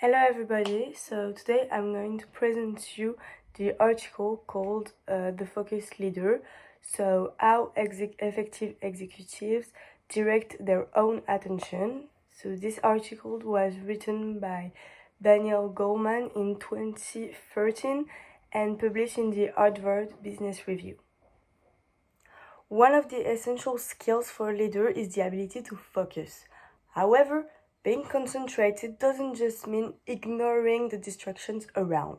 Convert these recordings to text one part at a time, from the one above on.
Hello everybody, so today I'm going to present to you the article called The Focus Leader, so how effective executives direct their own attention. So this article was written by Daniel Goleman in 2013 and published in the Harvard Business Review. One of the essential skills for a leader is the ability to focus. However, being concentrated doesn't just mean ignoring the distractions around.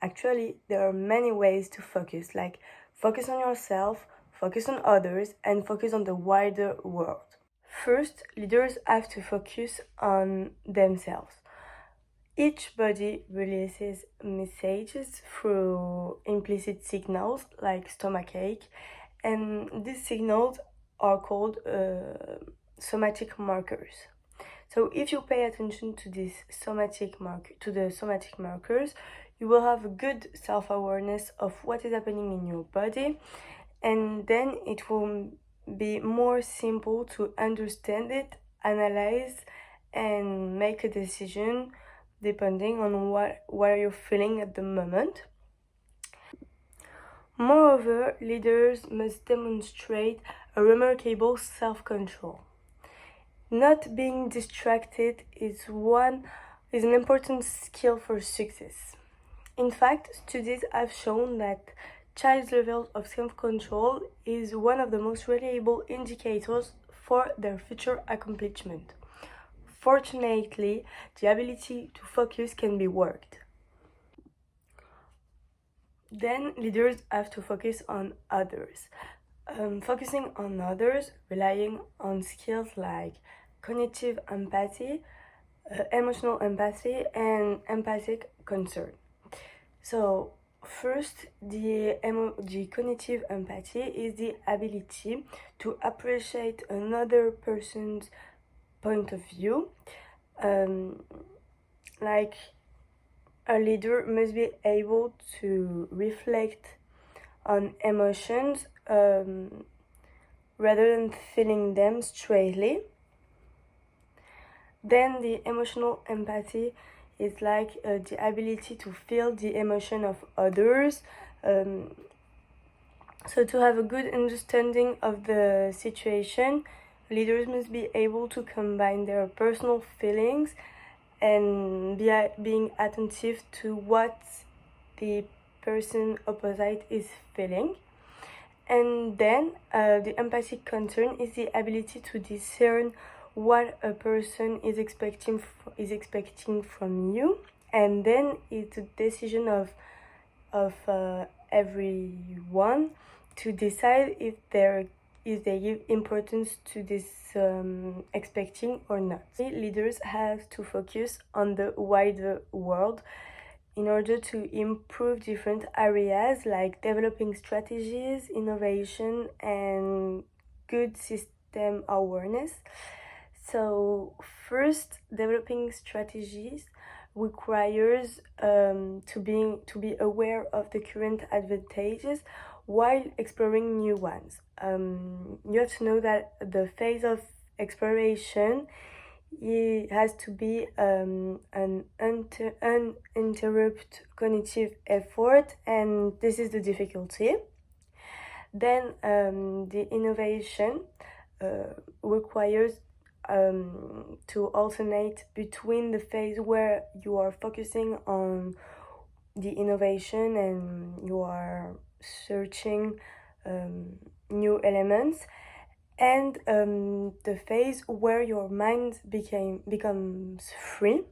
Actually, there are many ways to focus, like focus on yourself, focus on others, and focus on the wider world. First, leaders have to focus on themselves. Each body releases messages through implicit signals like stomachache, and these signals are called somatic markers. So if you pay attention to the somatic markers, you will have a good self-awareness of what is happening in your body, and then it will be more simple to understand it, analyze, and make a decision depending on what are you feeling at the moment. Moreover, leaders must demonstrate a remarkable self-control. Not being distracted is an important skill for success. In fact, studies have shown that child's level of self-control is one of the most reliable indicators for their future accomplishment. Fortunately, the ability to focus can be worked. Then leaders have to focus on others. Focusing on others, relying on skills like cognitive empathy, emotional empathy, and empathic concern. So, first, the cognitive empathy is the ability to appreciate another person's point of view. Like a leader must be able to reflect on emotions rather than feeling them straightly. Then the emotional empathy is like the ability to feel the emotion of others. So to have a good understanding of the situation, leaders must be able to combine their personal feelings and being attentive to what the person opposite is feeling. And then the empathic concern is the ability to discern what a person is expecting from you, and then it's a decision of everyone to decide if they give importance to this expecting or not. Leaders have to focus on the wider world in order to improve different areas like developing strategies, innovation, and good system awareness. So first, developing strategies requires to be aware of the current advantages while exploring new ones. You have to know that the phase of exploration, it has to be an uninterrupted cognitive effort, and this is the difficulty. Then the innovation requires to alternate between the phase where you are focusing on the innovation and you are searching new elements, and the phase where your mind becomes free.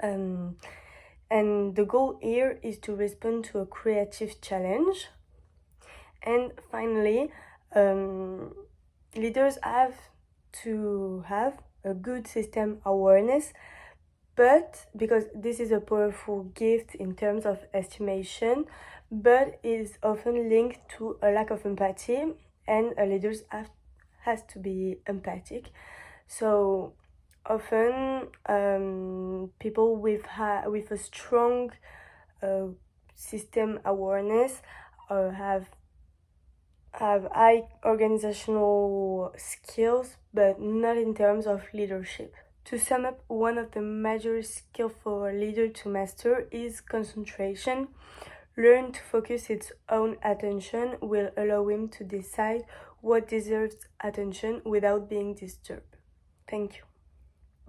And the goal here is to respond to a creative challenge. And finally, leaders have to have a good system awareness, but because this is a powerful gift in terms of estimation, but is often linked to a lack of empathy, and leaders has to be empathic. So often people with a strong system awareness have high organizational skills, but not in terms of leadership. To sum up, one of the major skills for a leader to master is concentration. Learn to focus its own attention will allow him to decide what deserves attention without being disturbed. Thank you.